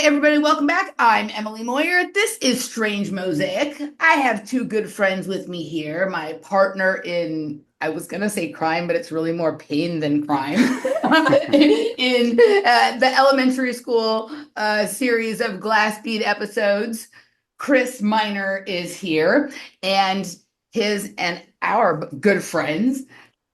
everybody, welcome back. I'm Emily Moyer. This is Strange Mosaic. I have two good friends with me here. My partner in, I was going to say crime, but it's really more pain than crime, in the elementary school series of Glass Bead episodes. Chris Miner is here, and his and our good friends,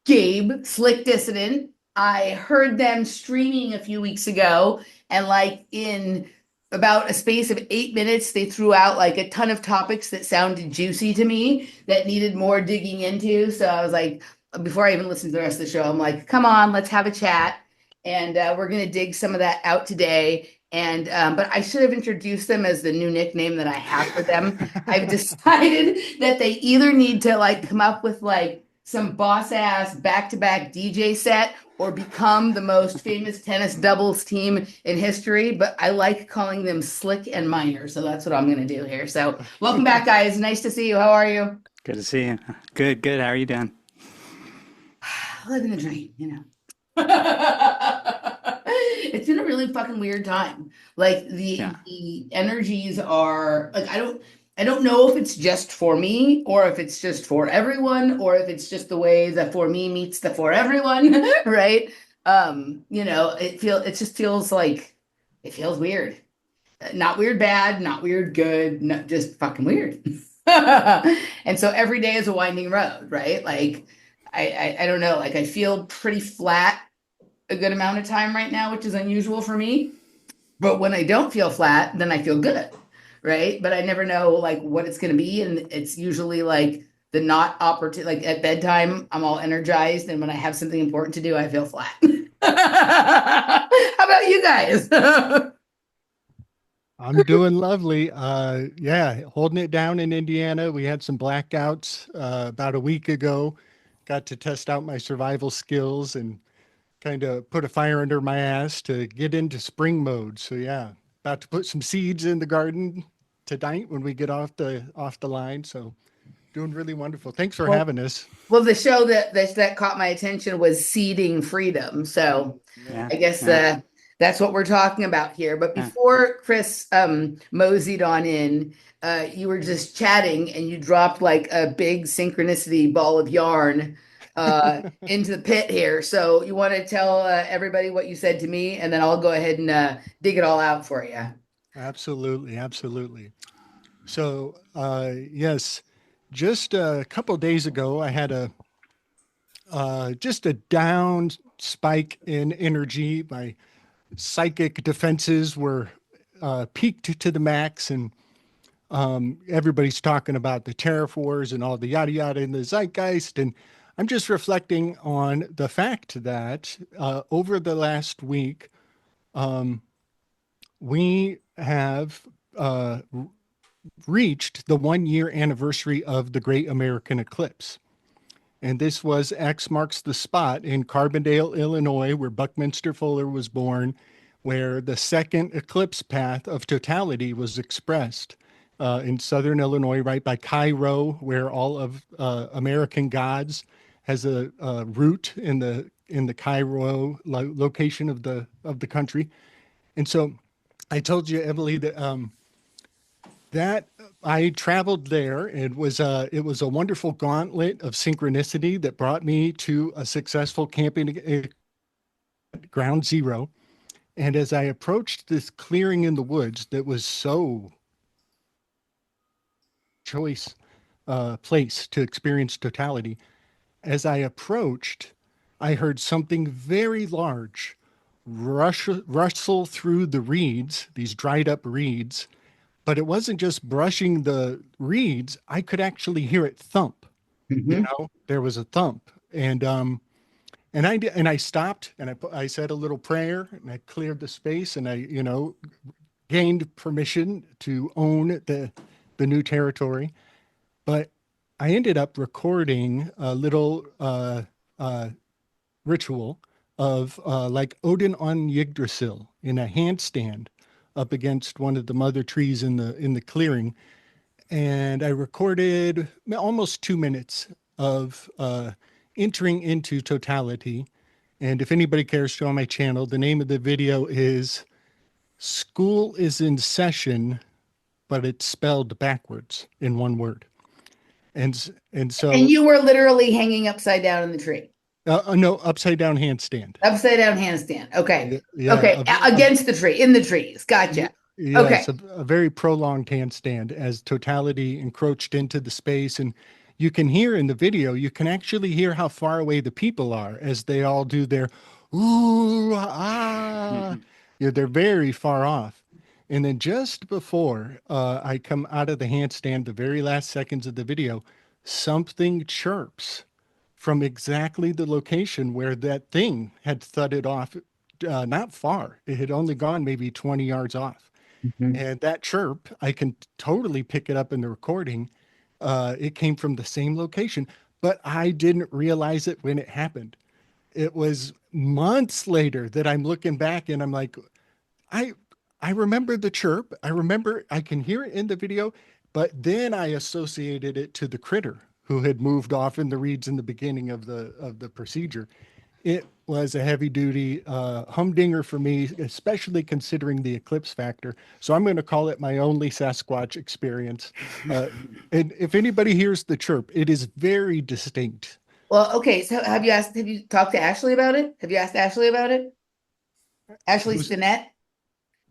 Gabe, Slick Dissident. I heard them streaming a few weeks ago, and like in about a space of 8 minutes, they threw out like a ton of topics that sounded juicy to me that needed more digging into. So I was like, before I even listened to the rest of the show, I'm like, come on, let's have a chat. And we're going to dig some of that out today. And but I should have introduced them as the new nickname that I have for them. I've decided that they either need to like come up with like some boss ass back to back DJ set or become the most famous tennis doubles team in history. But I like calling them Slick and Minor. So that's what I'm going to do here. So welcome back, guys. Nice to see you. How are you? Good to see you. Good, good. How are you doing? Living the dream, you know. It's been a really fucking weird time. Like the Yeah. the energies are like I don't know if it's just for me or if it's just for everyone or if it's just the way the for me meets the for everyone, right? It just feels like it feels weird. Not weird bad, not weird good, not just fucking weird. And so every day is a winding road, right? Like I don't know, like I feel pretty flat a good amount of time right now, which is unusual for me. But when I don't feel flat, then I feel good, right? But I never know like what it's going to be, and it's usually like the not opportunity. Like at bedtime, I'm all energized, and when I have something important to do, I feel flat. How about you guys? I'm doing lovely. Yeah, holding it down in Indiana. We had some blackouts about a week ago. Got to test out my survival skills and kind of put a fire under my ass to get into spring mode. So yeah, about to put some seeds in the garden tonight when we get off the line. So doing really wonderful. Thanks for Well, having us. well, the show that caught my attention was Seeding Freedom. So Yeah. I guess Yeah. that's what we're talking about here. But Yeah. before Chris moseyed on in, you were just chatting and you dropped like a big synchronicity ball of yarn into the pit here. So you want to tell everybody what you said to me, and then I'll go ahead and dig it all out for you. Absolutely, absolutely. So yes, just a couple days ago, I had a just a down spike in energy. My psychic defenses were peaked to the max, and everybody's talking about the tariff wars and all the yada yada in the zeitgeist. And I'm just reflecting on the fact that over the last week, we have reached the 1 year anniversary of the Great American Eclipse. And this was X marks the spot in Carbondale, Illinois, where Buckminster Fuller was born, where the second eclipse path of totality was expressed in southern Illinois, right by Cairo, where all of American gods has a root in the Cairo location of the country. And so I told you, Emily, that I traveled there. It was a wonderful gauntlet of synchronicity that brought me to a successful camping at ground zero. And as I approached this clearing in the woods that was so choice place to experience totality, as I approached, I heard something very large rustle through the reeds, these dried up reeds. But it wasn't just brushing the reeds. I could actually hear it thump. Mhm. There was a thump, and I stopped and I said a little prayer and I cleared the space and I gained permission to own the new territory. But I ended up recording a little ritual of like Odin on Yggdrasil in a handstand up against one of the mother trees in the clearing, and I recorded almost 2 minutes of entering into totality. And if anybody cares to on my channel, the name of the video is School is in session, but it's spelled backwards in one word. And And so you were literally hanging upside down in the tree. no, upside down handstand. Upside down handstand. Okay. Yeah, Okay. Against the tree, in the trees. yeah, Gotcha. Okay. yes, a very prolonged handstand as totality encroached into the space. And you can hear in the video, you can actually hear how far away the people are as they all do their ooh, ah. Yeah, they're very far off. And then just before I come out of the handstand, the very last seconds of the video, something chirps from exactly the location where that thing had thudded off, not far. It had only gone maybe 20 yards off. Mhm. And that chirp, I can totally pick it up in the recording. It came from the same location, but I didn't realize it when it happened. It was months later that I'm looking back and I'm like, I I remember the chirp. I remember I can hear it in the video, but then I associated it to the critter who had moved off in the reeds in the beginning of the procedure. It was a heavy duty humdinger for me, especially considering the eclipse factor. So I'm going to call it my only Sasquatch experience. And if anybody hears the chirp, it is very distinct. Well, okay. So have you talked to Ashley about it? Have you asked Ashley about it? Ashley Who's Stinnett?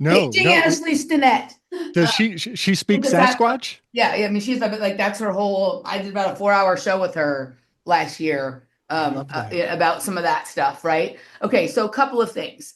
no, Paging no. Ashley Stinnett. Does she speak The Sasquatch. Sasquatch? Yeah, yeah. I mean, she's like that's her whole. I did about a 4 hour show with her last year, I love that. yeah, about some of that stuff, right? Okay, so a couple of things.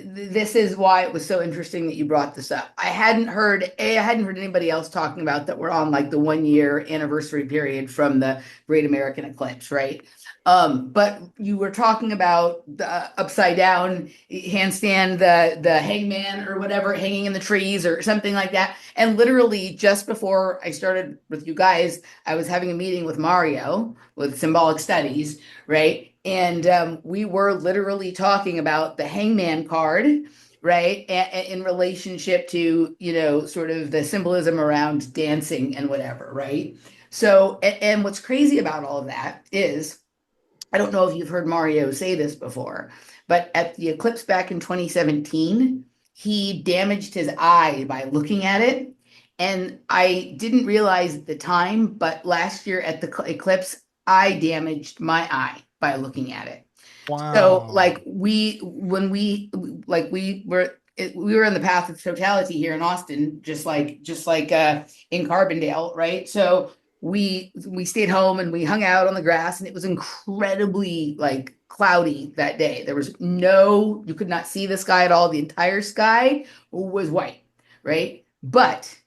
This is why it was so interesting that you brought this up. I hadn't heard anybody else talking about that we're on like the 1 year anniversary period from the Great American Eclipse, right? But you were talking about the upside down handstand, the hangman or whatever hanging in the trees or something like that. And literally just before I started with you guys, I was having a meeting with Mario with Symbolic Studies, right? And we were literally talking about the hangman card, right? In relationship to, sort of the symbolism around dancing and whatever, right? So, and what's crazy about all of that is, I don't know if you've heard Mario say this before, but at the eclipse back in 2017, he damaged his eye by looking at it. And I didn't realize at the time, but last year at the eclipse, I damaged my eye by looking at it. So Wow. like we were in the path of totality here in Austin, just like in Carbondale, right? So we stayed home and we hung out on the grass and it was incredibly like cloudy that day. There was no, you could not see the sky at all. The entire sky was white, right? But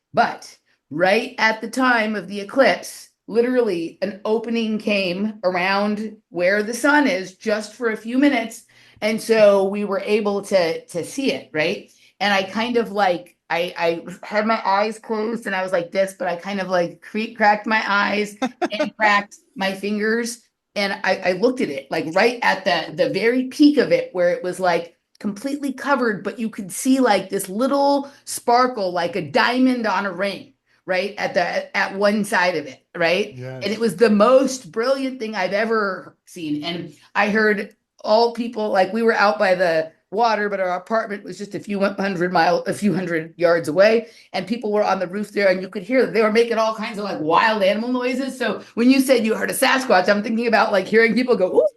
right at the time of the eclipse, literally an opening came around where the sun is just for a few minutes. And so we were able to see it, right? And I kind of like I had my eyes closed and I was like this, but I kind of like cracked my eyes and cracked my fingers. And I looked at it like right at the very peak of it where it was like completely covered, but you could see like this little sparkle, like a diamond on a ring, right? At one side of it, right? And it Yes. was the most brilliant thing I've ever seen. And I heard all people like we were out by the water, but our apartment was just a few hundred yards away, and people were on the roof there, and you could hear that they were making all kinds of like wild animal noises. So when you said you heard a Sasquatch, I'm thinking about like hearing people go, "Ooh,"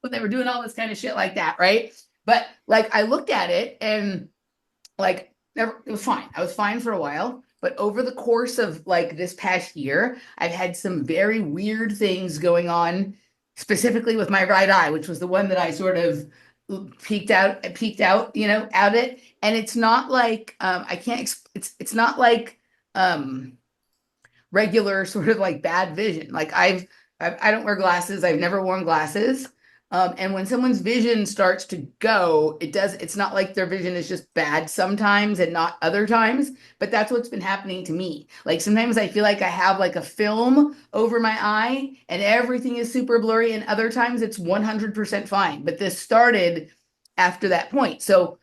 when they were doing all this kind of shit like that, right? But like I looked at it and like never, it was fine. I was fine for a while. But over the course of like this past year, I've had some very weird things going on, specifically with my right eye, which was the one that I sort of peeked out, out it. And it's not like I can't. It's not like regular sort of like bad vision. Like I don't wear glasses. I've never worn glasses. And when someone's vision starts to go, it's not like their vision is just bad sometimes and not other times, but that's what's been happening to me. Like sometimes I feel like I have like a film over my eye and everything is super blurry, and other times it's 100% fine. But this started after that point. So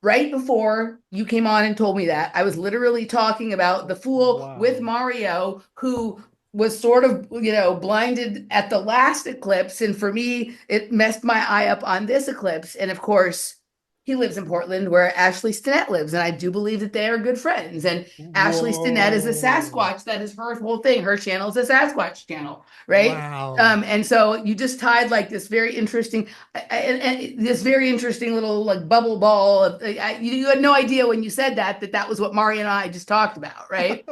right before you came on and told me that, I was literally talking about the fool with Wow. Mario who was sort of, blinded at the last eclipse. And for me, it messed my eye up on this eclipse. And of course, he lives in Portland where Ashley Stinnett lives, and I do believe that they are good friends. And Ashley Stinnett is a Whoa. Sasquatch. That is her whole thing. Her channel is a Sasquatch channel, right? Wow. And so you just tied like this very interesting, this very interesting little like bubble ball. You had no idea when you said that was what Mari and I just talked about, right?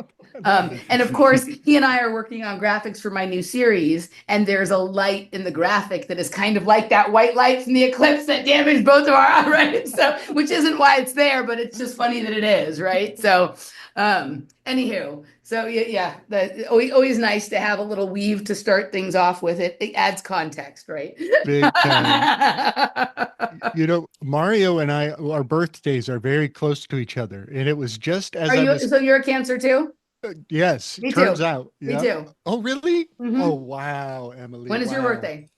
And of course, he and I are working on graphics for my new series, and there's a light in the graphic that is kind of like that white light from the eclipse that damaged both of our eyes, right? So, which isn't why it's there, but it's just funny that it is, right? So, anywho, so always nice to have a little weave to start things off with. It adds context, right? Big time. Mario and I, our birthdays are very close to each other. And it was just as Are I you? was, So you're a Cancer too? yes, Me turns too. out. Me Yep. too. Oh, really? Oh, Hmm. wow, Emily. When is your Wow. birthday?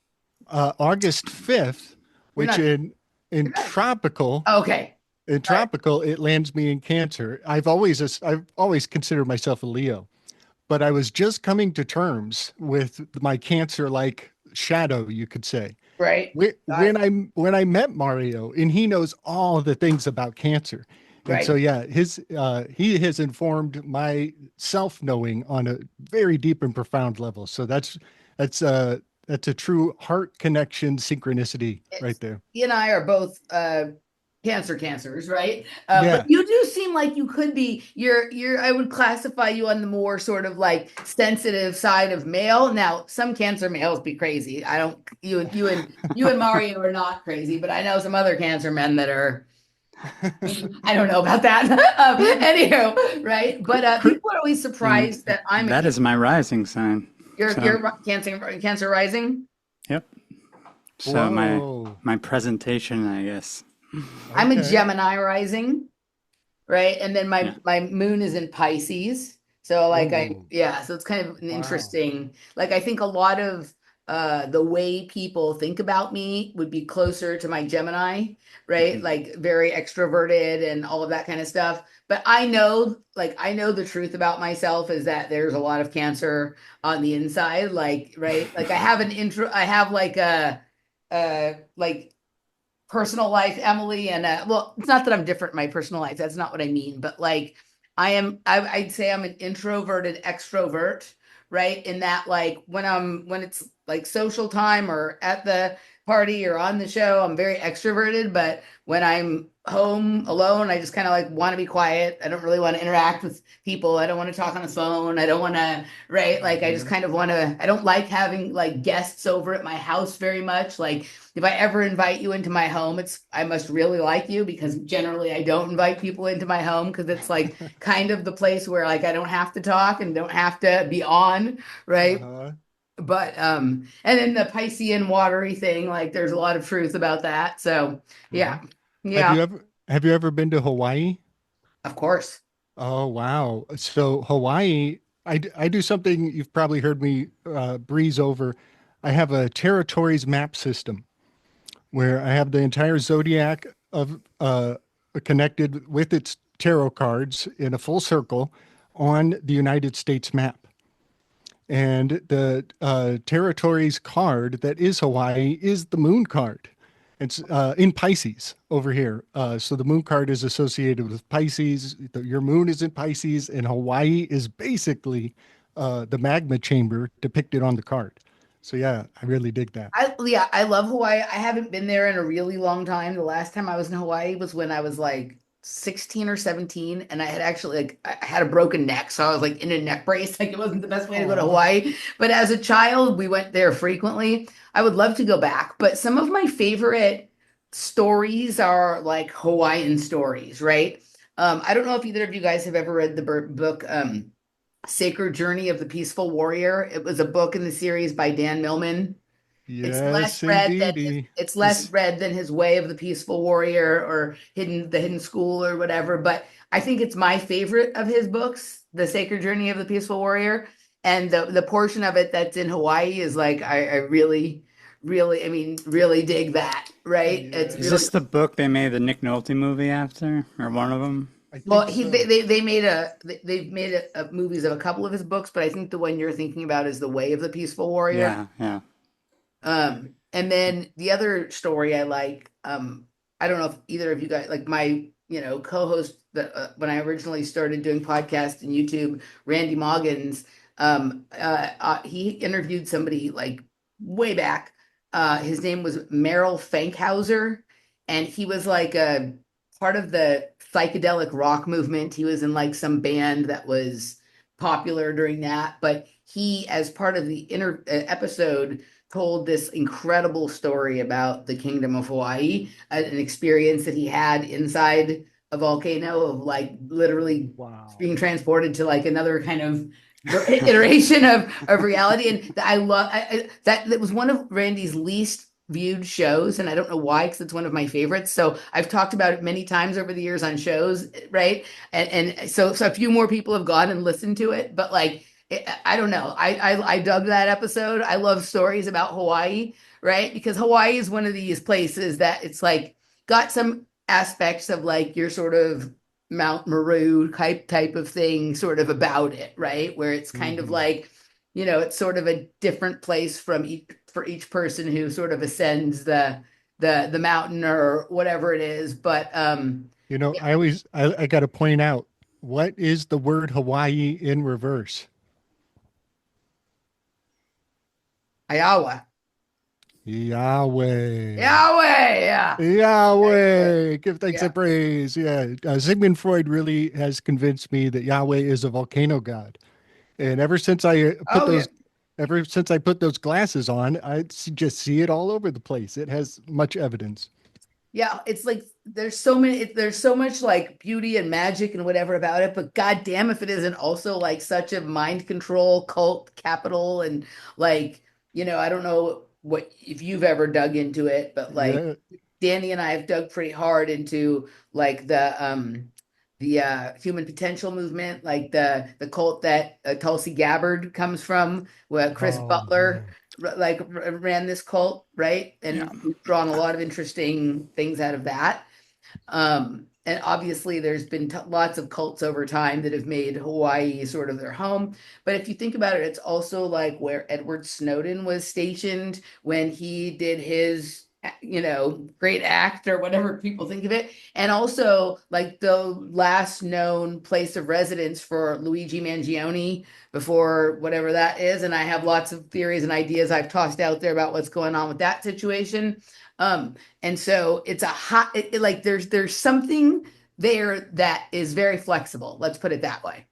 August 5th, You're which not. in You're not. tropical, Okay. in All right. tropical, it lands me in Cancer. I've always considered myself a Leo, but I was just coming to terms with my Cancer-like shadow, you could say. Right. Got When I met Mario, and he knows all the things about Cancer, and so right. yeah, his he has informed my self knowing on a very deep and profound level. So that's that's a true heart connection synchronicity right It's there. he and I are both cancers, right? But Yeah. you do seem like you could be you're I would classify you on the more sort of like sensitive side of male. Now, some Cancer males be crazy. I don't you and Mario are not crazy, but I know some other Cancer men that are I don't know about that. Anywho, right? But people are always And surprised that I'm a that is my rising sign. So, you're Cancer rising. yep. So Whoa. my presentation, I guess. I'm a Okay. Gemini rising, right? And then Yeah. my moon is in Pisces. So like Oh, so it's kind of an wow. interesting, like I think a lot of the way people think about me would be closer to my Gemini, right? Mhm. Like very extroverted and all of that kind of stuff. But I know the truth about myself is that there's a lot of Cancer on the inside, like, right? Like I have like a like personal life, Emily, and well, it's not that I'm different in my personal life. That's not what I mean. But like, I'd say I'm an introverted extrovert, right? In that, like, when it's like social time or at the party or on the show, I'm very extroverted. But when I'm home alone, I just kind of like want to be quiet. I don't really want to interact with people. I don't want to talk on the phone. I don't want to, right? Like, I just Mhm. kind of want to. I don't like having like guests over at my house very much. Like if I ever invite you into my home, I must really like you because generally I don't invite people into my home because it's like kind of the place where like I don't have to talk and don't have to be on, right? Uh-huh. But and then the Piscean watery thing, like there's a lot of truth about that. So Mhm. yeah, yeah, Have you ever been to Hawaii? of course. Oh, wow. So Hawaii, I do something you've probably heard me breeze over. I have a territories map system where I have the entire zodiac of connected with its tarot cards in a full circle on the United States map. And the territories card that is Hawaii is the moon card. It's in Pisces over here. So the moon card is associated with Pisces. Your moon is in Pisces, and Hawaii is basically the magma chamber depicted on the card. So yeah, I really dig that. I love Hawaii. I haven't been there in a really long time. The last time I was in Hawaii was when I was like 16 or 17 and I had actually like I had a broken neck, so I was like in a neck brace. Like it wasn't the best way to go to Oh, Hawaii. But as a child, we went there frequently. I would love to go back, but some of my favorite stories are like Hawaiian stories, right? I don't know if either of you guys have ever read the book Sacred Journey of the Peaceful Warrior. It was a book in the series by Dan Millman. It's less yes, read than indeedy. it's less Is read than his Way of the Peaceful Warrior or Hidden School or whatever. But I think it's my favorite of his books, The Sacred Journey of the Peaceful Warrior. And the portion of it that's in Hawaii is like I really, really, I mean, really dig that, right? It's is really this Yes, the book they made the Nick Nolte movie after, or one of them? I well, think so. they've made movies of a couple of his books, but I think the one you're thinking about is The Way of the Peaceful Warrior. Yeah, yeah. And then the other story I like, I don't know if either of you guys, like my, co-host that when I originally started doing podcasts and YouTube, Randy Moggins, he interviewed somebody like way back. His name was Merrill Fankhauser, and he was like a part of the psychedelic rock movement. He was in like some band that was popular during that, but he, as part of the episode, told this incredible story about the Kingdom of Hawaii, an experience that he had inside a volcano of like literally Wow. being transported to like another kind of iteration of reality. And I love that was one of Randy's least viewed shows, and I don't know why, because it's one of my favorites. So I've talked about it many times over the years on shows, right? And so a few more people have gone and listened to it, but like I don't know. I dug that episode. I love stories about Hawaii, right? Because Hawaii is one of these places that it's like got some aspects of like your sort of Mount Meru type of thing sort of about it, right? Where it's kind of Mhm. like, it's sort of a different place from for each person who sort of ascends the mountain or whatever it is. But yeah, I got to point out, what is the word Hawaii in reverse? Iowa. Yahweh. Yahweh, yeah. Yahweh. Give thanks Yeah. and praise. Yeah. Sigmund Freud really has convinced me that Yahweh is a volcano god. And Oh yeah. ever since I put those glasses on, just see it all over the place. It has much evidence. Yeah, it's like there's so much like beauty and magic and whatever about it, but god damn if it isn't also like such a mind control cult capital. And like, I don't know what if you've ever dug into it, but like Yeah. Danny and I have dug pretty hard into like the human potential movement, like the cult that Tulsi Gabbard comes from, where Chris Oh Butler man. ran this cult, right? Yeah. And we've drawn a lot of interesting things out of that. And obviously, there's been lots of cults over time that have made Hawaii sort of their home. But if you think about it, it's also like where Edward Snowden was stationed when he did his, great act or whatever people think of it. And also like the last known place of residence for Luigi Mangione before whatever that is. And I have lots of theories and ideas I've tossed out there about what's going on with that situation. And so it's a hot, like there's something there that is very flexible. Let's put it that way.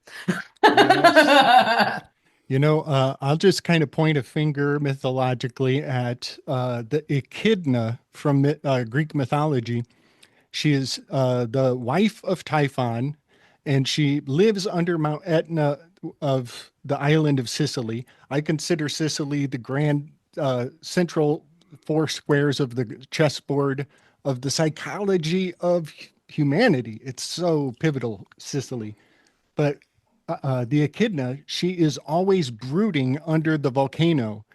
Yes. I'll just kind of point a finger mythologically at the Echidna from Greek mythology. She is the wife of Typhon, and she lives under Mount Etna of the island of Sicily. I consider Sicily the grand central four squares of the chessboard of the psychology of humanity. It's so pivotal, Sicily. But the echidna, she is always brooding under the volcano,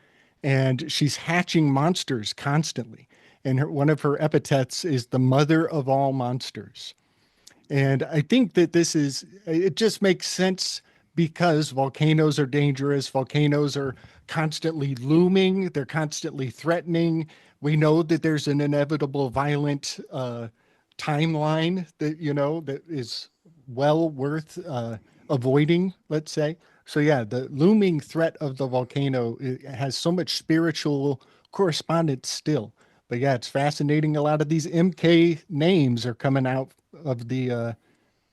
and she's hatching monsters constantly. And one of her epithets is the mother of all monsters. And I think that it just makes sense because volcanoes are dangerous. Volcanoes are constantly looming, they're constantly threatening. We know that there's an inevitable violent timeline that is well worth avoiding, let's say. So, yeah, the looming threat of the volcano has so much spiritual correspondence still. But yeah, it's fascinating. A lot of these MK names are coming out of the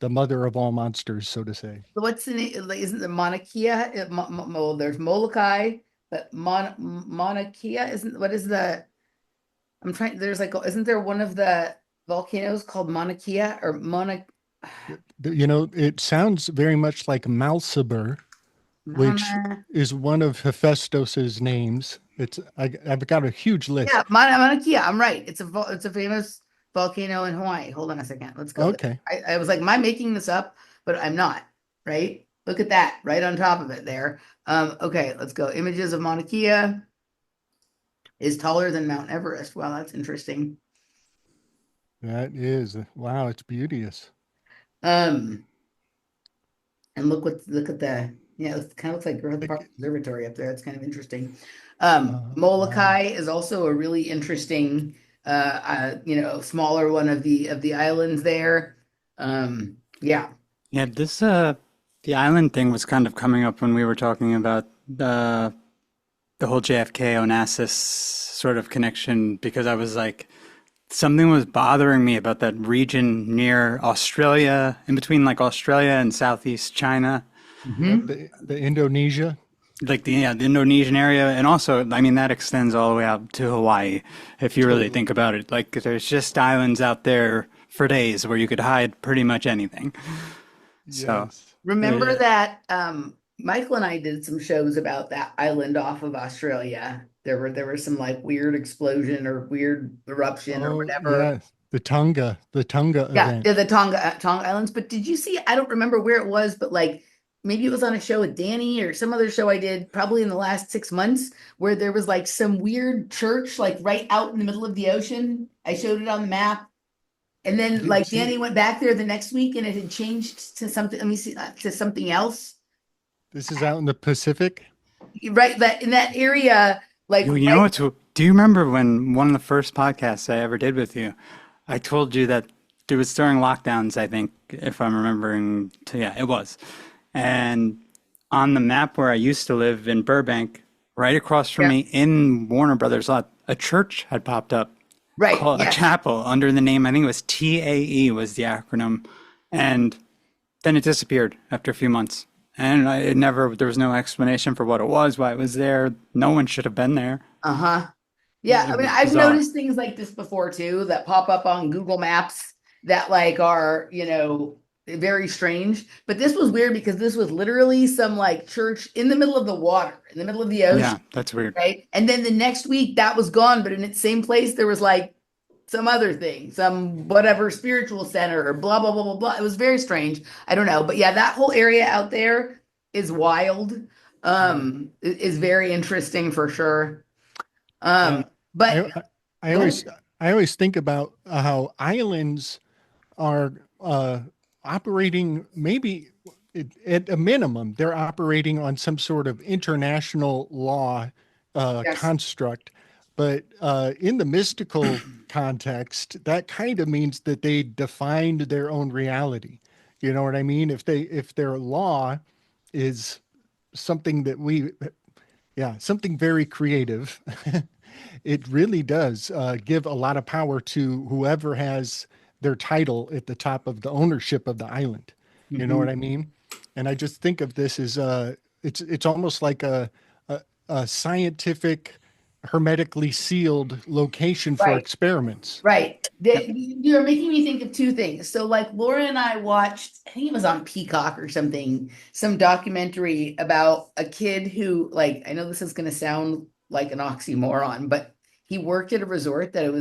mother of all monsters, so to say. So what's the name? Like, isn't the Monarchia? Well, there's Molokai, but Monarchia isn't. What is the? I'm trying. There's like, isn't there one of the volcanoes called Monarchia or Mona? It sounds very much like Malciber, which Mauna, is one of Hephaestos's names. I've got a huge yeah, list. Mauna Kea. I'm right. It's a famous volcano in Hawaii. Hold on a second. Let's go there. Okay. I was like, am I making this up? But I'm not. Right? Look at that. Right on top of it there. Okay, let's go. Images of Mauna Kea is taller than Mount Everest. Wow, that's interesting. That is, wow, it's beauteous. Um, and look at the it kind of looks like Grove Park Like, Observatory up there. It's kind of interesting. wow. Molokai is also a really interesting smaller one of the islands there. Yeah. Yeah, this the island thing was kind of coming up when we were talking about the whole JFK Onassis sort of connection because I was like something was bothering me about that region near Australia, in between like Australia and Southeast China, Yep, Hmm. the Indonesia. like the Indonesian area, and also I mean that extends all the way out to Hawaii if you really Totally. think about it. Like there's just islands out there for days where you could hide pretty much anything. So Yes. Remember there, that Michael and I did some shows about that island off of Australia. There were some like weird explosion or weird eruption or Oh, whatever. yeah. The Tonga Yeah, event. the Tonga Islands. But did you see? I don't remember where it was, but like maybe it was on a show with Danny or some other show I did probably in the last 6 months where there was like some weird church like right out in the middle of the ocean. I showed it on the map. And then Didn't like see Danny it. went back there the next week and it had changed to something, let me see, to something else. This is out in the Pacific. Right, that in that area, like you know right, what? Do you remember when one of the first podcasts I ever did with you, I told you that it was during lockdowns, I think, if I'm remembering. Yeah, it was. And on the map where I used to live in Burbank, right across from yeah, me in Warner Brothers lot, a church had popped up right, called a yes. chapel under the name, I think it was TAE was the acronym. And then it disappeared after a few months. And it never, there was no explanation for what it was, why it was there. No one should have been there. Uh-huh. Yeah, I It mean, was I've bizarre. noticed things like this before too that pop up on Google Maps that like are, very strange. But this was weird because this was literally some like church in the middle of the water, in the middle of the ocean, Yeah, that's weird. right? And then the next week that was gone, but in its same place there was like some other thing, some whatever spiritual center or blah blah blah blah blah. It was very strange. I don't know, but yeah, that whole area out there is wild. Yeah. Is very interesting for sure. Yeah. But I I go ahead. always I always think about how islands are operating maybe at a minimum they're operating on some sort of international law Yes. construct, but in the mystical context that kind of means that they defined their own reality. You know what I mean? If their law is something that we yeah, something very creative. It really does give a lot of power to whoever has their title at the top of the ownership of the island. You know what Mhm. I mean? And I just think of this as it's almost like a scientific, hermetically sealed location for Right. experiments. Right. Yeah. You're making me think of two things. So, like, Laura and I watched, I think it was on Peacock or something, some documentary about a kid who, like, I know this is going to sound like an oxymoron, but he worked at a resort that it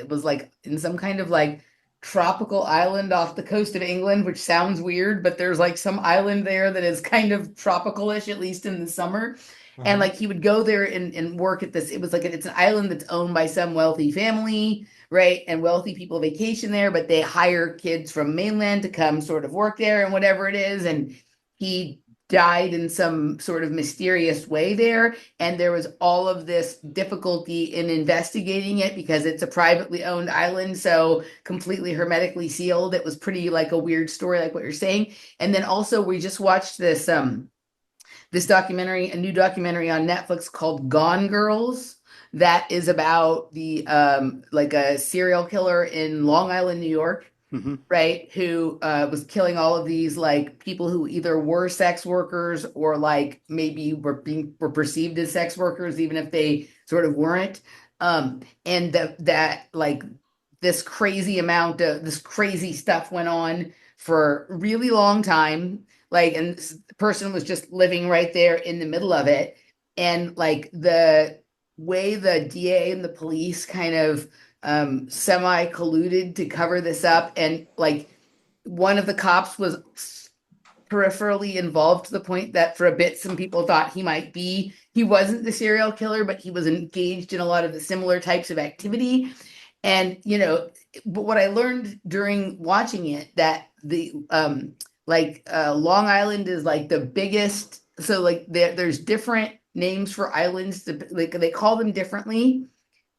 was like in some kind of like tropical island off the coast of England, which sounds weird, but there's like some island there that is kind of tropical-ish, at least in the summer. And Uh-huh. like he would go there and work at this. It was like it's an island that's owned by some wealthy family, right? And wealthy people vacation there, but they hire kids from mainland to come sort of work there and whatever it is. And he died in some sort of mysterious way there. And there was all of this difficulty in investigating it because it's a privately owned island. So completely hermetically sealed. It was pretty like a weird story, like what you're saying. And then also we just watched this documentary, a new documentary on Netflix called Gone Girls, that is about the like a serial killer in Long Island, New York, Hmm. right? Who was killing all of these like people who either were sex workers or like maybe were perceived as sex workers, even if they sort of weren't. And that like this crazy stuff went on for a really long time. Like, and the person was just living right there in the middle of it. And like the way the DA and the police kind of semi colluded to cover this up, and like one of the cops was peripherally involved to the point that for a bit some people thought he wasn't the serial killer, but he was engaged in a lot of the similar types of activity. And but what I learned during watching it, that the Long Island is like the biggest, so like there's different names for islands, like they call them differently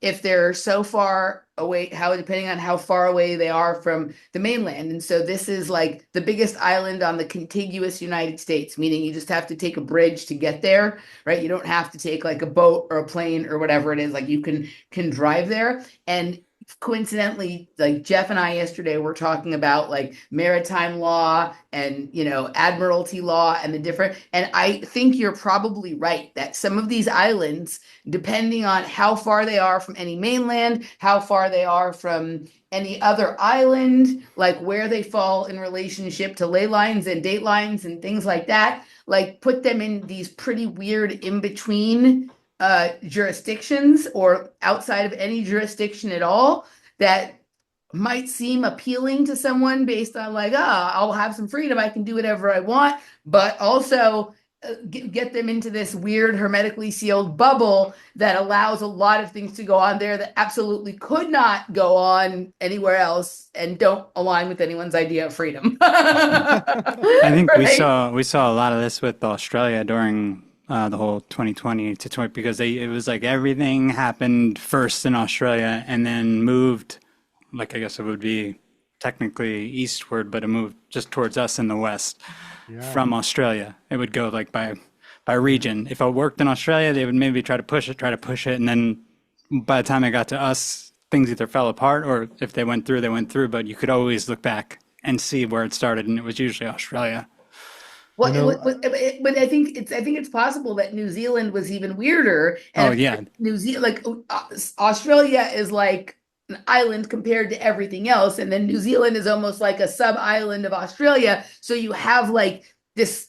if they're so far away, how depending on how far away they are from the mainland. And so this is like the biggest island on the contiguous United States, meaning you just have to take a bridge to get there, right? You don't have to take like a boat or a plane or whatever it is. Like you can drive there. And coincidentally, like Jeff and I yesterday were talking about like maritime law and admiralty law and the different, and I think you're probably right that some of these islands, depending on how far they are from any mainland, how far they are from any other island, like where they fall in relationship to ley lines and date lines and things like that, like put them in these pretty weird in between jurisdictions or outside of any jurisdiction at all that might seem appealing to someone based on like, I'll have some freedom, I can do whatever I want, but also get them into this weird hermetically sealed bubble that allows a lot of things to go on there that absolutely could not go on anywhere else and don't align with anyone's idea of freedom. I think we Right? saw a lot of this with Australia during the whole 2020 to 20 because it was like everything happened first in Australia and then moved, like I guess it would be technically eastward, but it moved just towards us in the west Yeah. from Australia. It would go like by region. If it worked in Australia, they would maybe try to push it, and then by the time it got to us, things either fell apart or if they went through, they went through. But you could always look back and see where it started, and it was usually Australia. Well, You know, but I think it's possible that New Zealand was even weirder, Oh and of yeah, course, New Zealand, like Australia, is like an island compared to everything else, and then New Zealand is almost like a sub island of Australia. So you have like this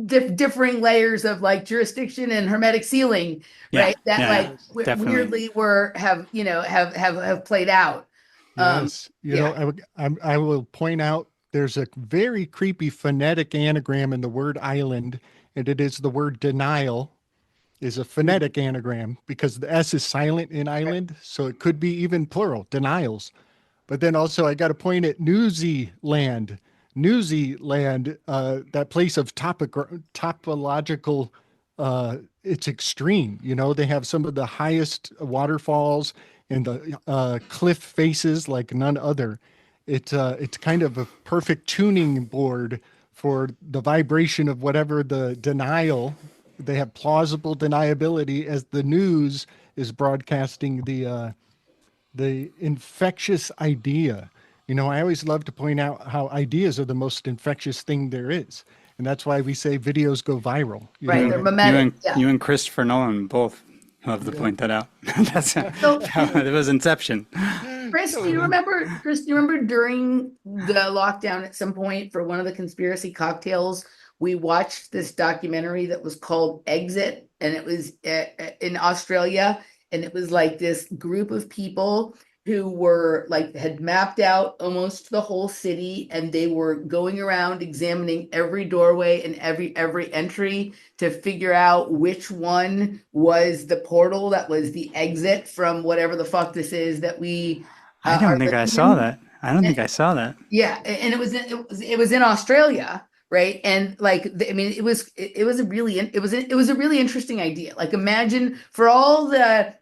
differing layers of like jurisdiction and hermetic sealing, yeah, right? That yeah, like yes. definitely. weirdly were have have played out. Um, Yes. yeah, I will point out there's a very creepy phonetic anagram in the word island, and it is the word denial is a phonetic anagram because the S is silent in island. So it could be even plural, denials. But then also, I got to point at New Zealand. New Zealand, that place of topological, it's extreme. They have some of the highest waterfalls and the cliff faces like none other. It's kind of a perfect tuning board for the vibration of whatever the denial. They have plausible deniability as the news is broadcasting the infectious idea. I always love to point out how ideas are the most infectious thing there is. And that's why we say videos go viral. right. They're mimetic. Yeah. You and Christopher Nolan both love to point that out. That's So how it was Inception. Chris, do you remember? Chris, do you remember during the lockdown at some point for one of the conspiracy cocktails, we watched this documentary that was called Exit, and it was in Australia, and it was like this group of people who were like had mapped out almost the whole city, and they were going around examining every doorway and every entry to figure out which one was the portal that was the exit from whatever the fuck this is that we I don't are think I living saw in. that. I don't think And I saw that. yeah, and it was in Australia, right? And like I mean, it was a really it was a really interesting idea. Like imagine for all the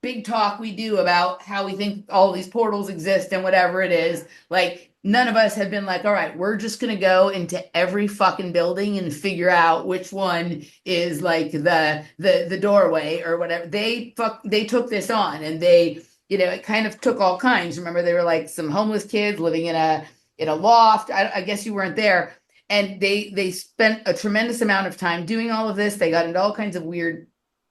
big talk we do about how we think all these portals exist and whatever it is, like none of us have been like, all right, we're just gonna go into every fucking building and figure out which one is like the doorway or whatever. They took this on, and they, it kind of took all kinds. Remember, they were like some homeless kids living in a loft. I guess you weren't there. And they spent a tremendous amount of time doing all of this. They got into all kinds of weird,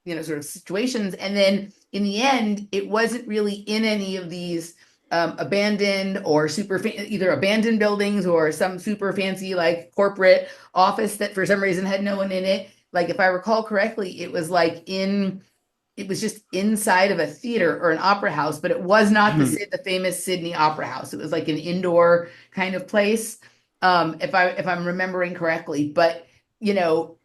sort of situations. And then in the end, it wasn't really in any of these abandoned or either abandoned buildings or some super fancy like corporate office that for some reason had no one in it. Like if I recall correctly, it was just inside of a theater or an opera house, but it was not the famous Sydney Opera House. It was like an indoor kind of place, if I'm remembering correctly. But you know,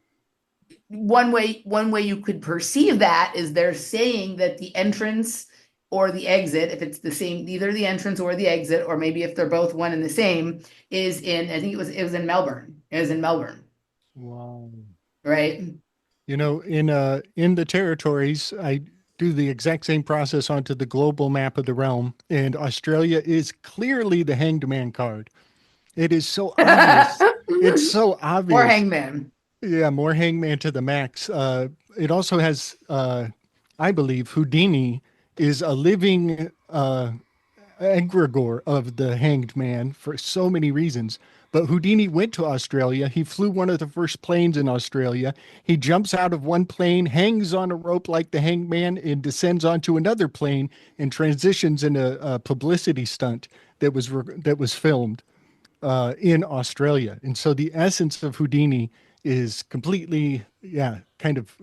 one way you could perceive that is they're saying that the entrance or the exit, if it's the same, either the entrance or the exit, or maybe if they're both one and the same, is in, I think it was in Melbourne. It was in Melbourne, Wow. right? In the territories, do the exact same process onto the global map of the realm, and Australia is clearly the Hanged Man card. It is so obvious. It's so Or obvious. hangman. Yeah, more Hangman to the max. It also has, I believe, Houdini is a living egregore of the Hanged Man for so many reasons. But Houdini went to Australia. He flew one of the first planes in Australia. He jumps out of one plane, hangs on a rope like the Hanged Man, and descends onto another plane and transitions in a publicity stunt that was filmed in Australia. And so the essence of Houdini is completely, yeah, kind of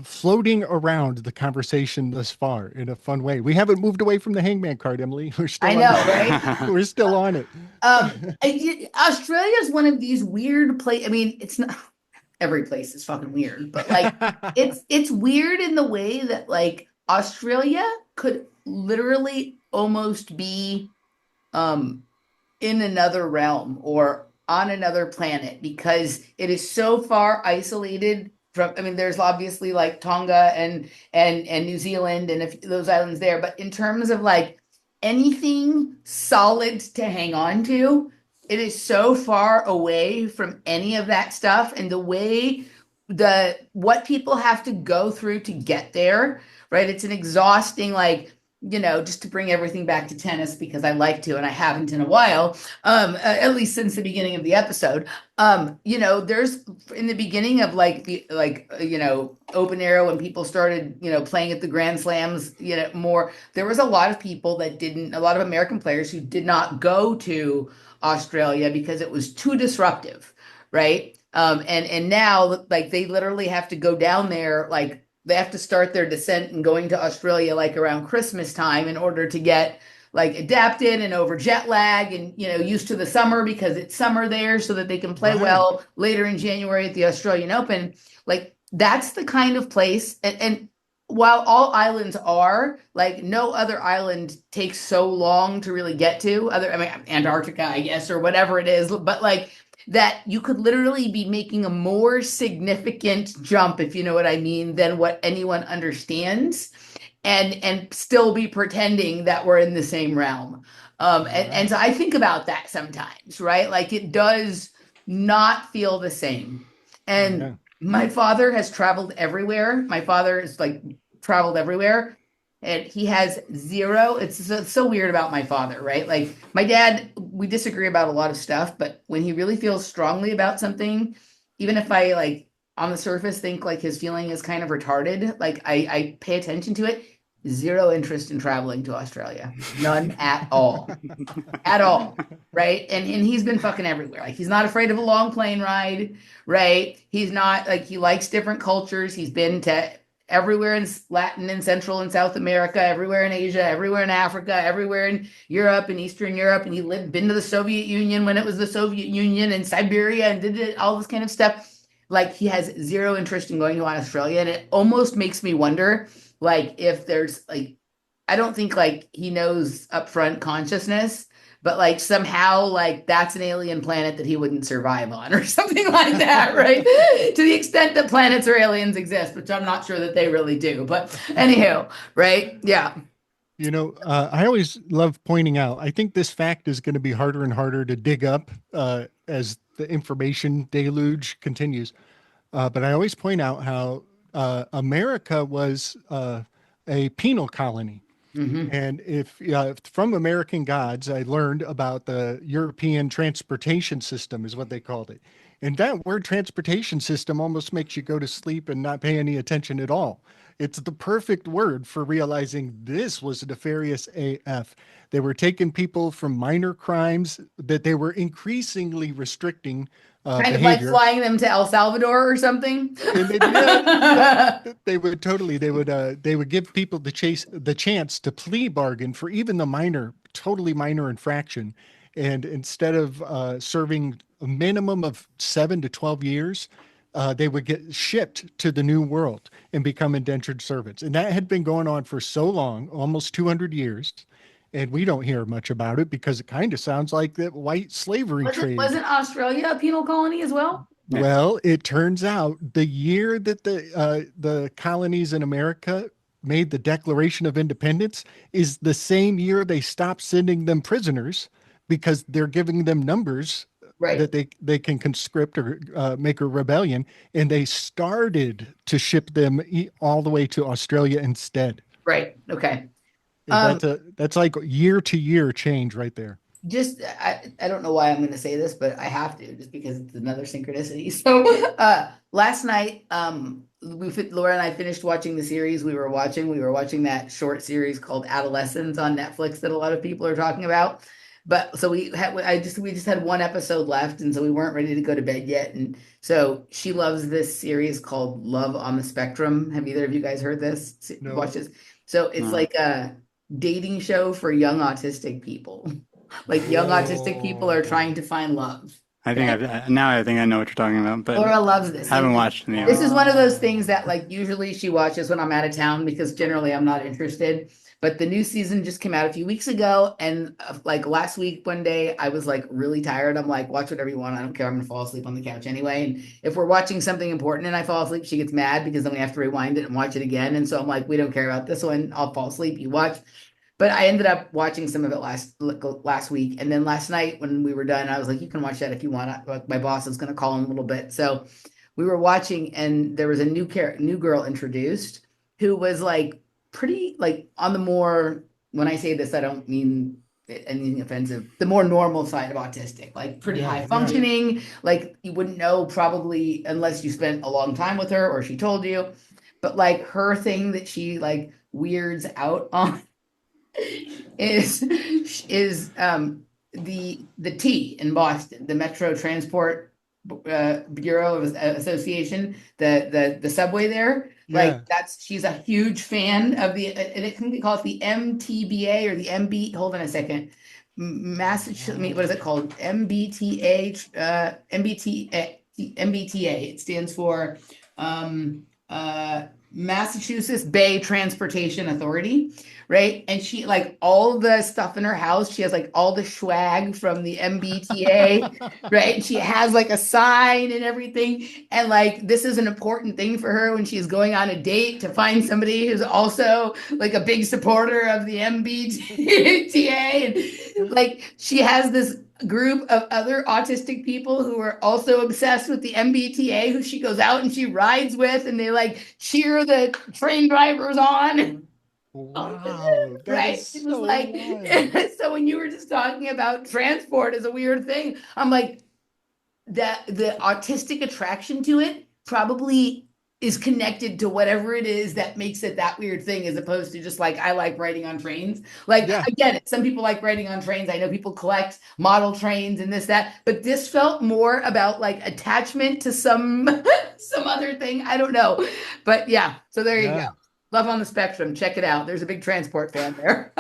floating around the conversation thus far in a fun way. We haven't moved away from the Hangman card, Emily. We're I still on know, it. right? We're still on it. Australia is one of these weird places. I mean, it's not every place is fucking weird, but like it's weird in the way that like Australia could literally almost be um in another realm or on another planet because it is so far isolated from, I mean, there's obviously like Tonga and New Zealand and those islands there, but in terms of like anything solid to hang on to, it is so far away from any of that stuff, and the way the what people have to go through to get there, right? It's an exhausting, like, just to bring everything back to tennis because I like to and I haven't in a while, at least since the beginning of the episode. There's in the beginning of like open era when people started, playing at the Grand Slams, more, there was a lot of people that didn't, a lot of American players who did not go to Australia because it was too disruptive, right? And now like they literally have to go down there, like they have to start their descent and going to Australia like around Christmas time in order to get like adapted and over jet lag and used to the summer because it's summer there so that they can play Right. well later in January at the Australian Open. Like that's the kind of place, and while all islands are like, no other island takes so long to really get to, other, I mean, Antarctica, I guess, or whatever it is, but like that you could literally be making a more significant jump, if you know what I mean, than what anyone understands, and still be pretending that we're in the same realm. And so I think about that sometimes, right? Like it does not feel the same. And Yeah. my father has traveled everywhere. My father is like traveled everywhere. And he has zero. It's so weird about my father, right? Like my dad, we disagree about a lot of stuff, but when he really feels strongly about something, even if I like on the surface think like his feeling is kind of retarded, like I pay attention to it. Zero interest in traveling to Australia. None at all. At all. Right. And he's been fucking everywhere. Like he's not afraid of a long plane ride, right? He's not like, he likes different cultures. He's been to everywhere in Latin and Central and South America, everywhere in Asia, everywhere in Africa, everywhere in Europe and Eastern Europe. And he been to the Soviet Union when it was the Soviet Union, and Siberia, and did all this kind of stuff. Like he has zero interest in going to Australia. And it almost makes me wonder, like, if there's like, I don't think like he knows upfront consciousness, but like somehow like that's an alien planet that he wouldn't survive on or something like that, right? To the extent that planets or aliens exist, which I'm not sure that they really do. But anywho, right? Yeah. I always love pointing out, I think this fact is going to be harder and harder to dig up as the information deluge continues. But I always point out how America was a penal colony. Mm-hmm. And if from American Gods, I learned about the European transportation system, is what they called it. And that word transportation system almost makes you go to sleep and not pay any attention at all. It's the perfect word for realizing this was nefarious AF. They were taking people from minor crimes that they were increasingly restricting Kind of like behavior. flying them to El Salvador or something. And they would totally, they would give people the chance to plea bargain for even the totally minor infraction. And instead of serving a minimum of 7 to 12 years, they would get shipped to the new world and become indentured servants. And that had been going on for so long, almost 200 years. And we don't hear much about it because it kind of sounds like that white slavery trade. Wasn't Australia a penal colony as well? Well, it turns out the year that the colonies in America made the Declaration of Independence is the same year they stopped sending them prisoners because they're giving them numbers Right. that they can conscript or make a rebellion, and they started to ship them all the way to Australia instead. Right. Okay. That's like year to year change right there. I don't know why I'm going to say this, but I have to just because it's another synchronicity. So last night, Laura and I finished watching the series we were watching that short series called Adolescence on Netflix that a lot of people are talking about. But so we just had one episode left, and so we weren't ready to go to bed yet. And so she loves this series called Love on the Spectrum. Have either of you guys heard this? Watch No. this. So it's No. like a dating show for young autistic people. Like young autistic people are trying to find love. I think I think I know what you're talking about, but Laura loves this. haven't watched any of This it. is one of those things that like usually she watches when I'm out of town because generally I'm not interested. But the new season just came out a few weeks ago, and like last week, one day I was like really tired. I'm like, watch whatever you want. I don't care. I'm gonna fall asleep on the couch anyway. And if we're watching something important and I fall asleep, she gets mad because then we have to rewind it and watch it again. And so I'm like, we don't care about this one. I'll fall asleep. You watch. But I ended up watching some of it last week, and then last night when we were done, I was like, "You can watch that if you want." My boss is going to call in a little bit, so we were watching, and there was a new girl introduced who was like pretty like on the more. When I say this, I don't mean anything offensive. The more normal side of autistic, like pretty high functioning, like you wouldn't know probably unless you spent a long time with her or she told you. But like her thing that she like weirds out on is the T in Boston, the Metro Transport Bureau of Association, the subway there. Like she's a huge fan of and it can be called the MTBA or the MB. Hold on a second. Massachusetts, what is it called? MBTA, MBTA. It stands for Massachusetts Bay Transportation Authority, right? And she like all the stuff in her house. She has like all the swag from the MBTA, right? And she has like a sign and everything. And like this is an important thing for her when she's going on a date to find somebody who's also like a big supporter of the MBTA. And like she has this group of other autistic people who are also obsessed with the MBTA, who she goes out and she rides with, and they like cheer the train drivers on. Wow, that Right. is It was so like, wild. so when you were just talking about transport as a weird thing, I'm like, that the autistic attraction to it probably is connected to whatever it is that makes it that weird thing, as opposed to just like, I like riding on trains. Like, Yeah. I get it. Some people like riding on trains. I know people collect model trains and this, that, but this felt more about like attachment to some other thing. I don't know. But yeah, so there you go. Love on the Spectrum. Check it out. There's a big transport fan there.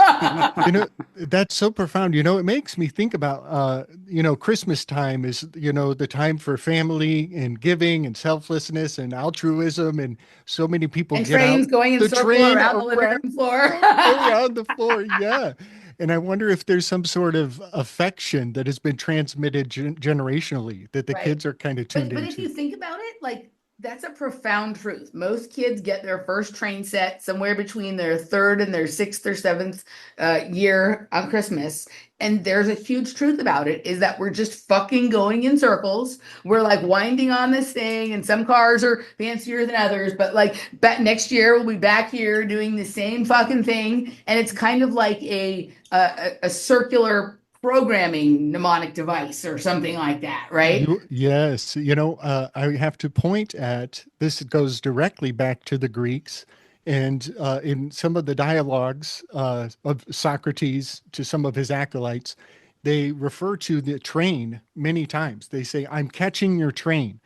You know, that's so profound. You know, it makes me think about, Christmas time is, the time for family and giving and selflessness and altruism. And so many people And get trains out going in the circle train around the living around, room floor. around the floor. Yeah. And I wonder if there's some sort of affection that has been transmitted generationally that the Right. kids are kind of tuned But if you into. think about it, like that's a profound truth. Most kids get their first train set somewhere between their third and their sixth or seventh year on Christmas. And there's a huge truth about it is that we're just fucking going in circles. We're like winding on this thing, and some cars are fancier than others, but like next year we'll be back here doing the same fucking thing. And it's kind of like a circular programming mnemonic device or something like that, right? Yes, I have to point at this goes directly back to the Greeks, and in some of the dialogues of Socrates to some of his acolytes, they refer to the train many times. They say, "I'm catching your train,"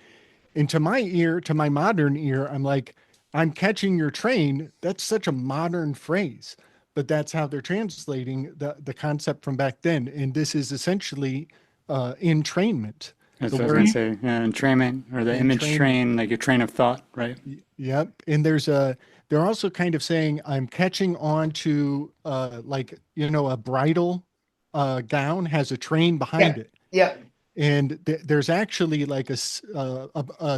and to my ear, to my modern ear, I'm like, "I'm catching your train." That's such a modern phrase, but that's how they're translating the concept from back then, and this is essentially entrainment. That's The what I was gonna word say. Yeah, entrainment or the image entrainment. train, like your train of thought, right? Yep. And they're also kind of saying, I'm catching on to like, a bridal gown has a train behind Yeah. it. Yep. And there's actually like a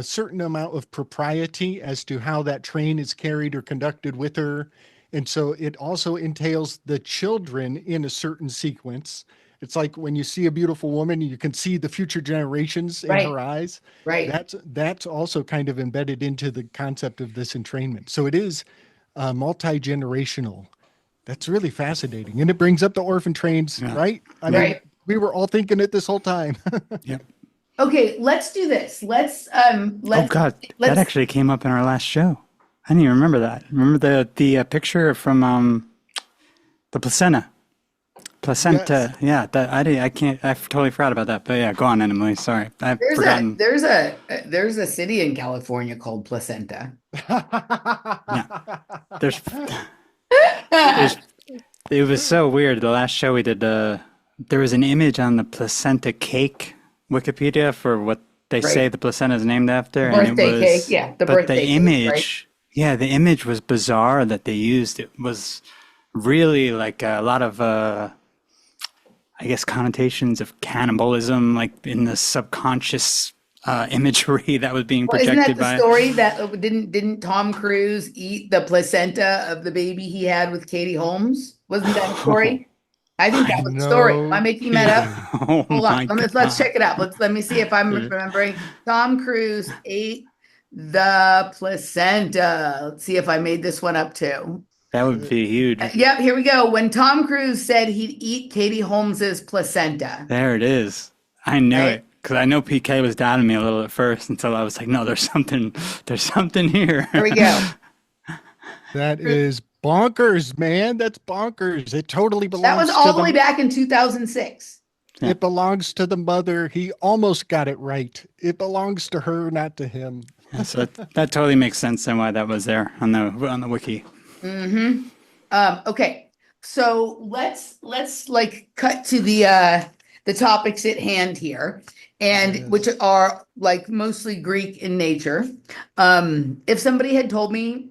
certain amount of propriety as to how that train is carried or conducted with her. And so it also entails the children in a certain sequence. It's like when you see a beautiful woman, you can see the future generations in Right. her eyes. Right. That's also kind of embedded into the concept of this entrainment. So it is multi-generational. That's really fascinating. And it brings up the orphan trains, Yeah. right? I mean, Right. we were all thinking it this whole time. Yep. Okay, let's do this. Oh God, that let's actually came up in our last show. I didn't even remember that. Remember the picture from the placenta. Yes. Placenta. Yeah, that I can't. I totally forgot about that. But yeah, go on, Emily. Sorry, I've there's a forgotten. there's a there's a city in California called Placenta. Yeah, there's there's. It was so weird. The last show we did, there was an image on the placenta cake Wikipedia for what they say Right. the placenta is named after, and it Birthday cake. was, Yeah, the but the birthday cake, right? image, yeah, the image was bizarre that they used. It was really like a lot of, I guess, connotations of cannibalism, like in the subconscious imagery that was being Well, isn't that projected the by. story that didn't Tom Cruise eat the placenta of the baby he had with Katie Holmes? Wasn't that a Oh, story? I think that I, was the story. Am I No making that up? kidding. oh Hold on. my Let's God. check it out. Let me see if I'm remembering. Tom Cruise ate the placenta. Let's see if I made this one up too. That would be huge. Yep, here we go. When Tom Cruise said he'd eat Katie Holmes's placenta, There it is. I knew right? it because I know PK was doubting me a little at first until I was like, no, there's something here. Here we go. That is bonkers, man. That's bonkers. It totally That was belongs to all the way the back in 2006. Yeah. it belongs to the mother. He almost got it right. It belongs to her, not to him. Yeah, so that totally makes sense then why that was there on the wiki. Mm-hmm. Okay, so let's like cut to the topics at hand here, and which Yes. are like mostly Greek in nature. If somebody had told me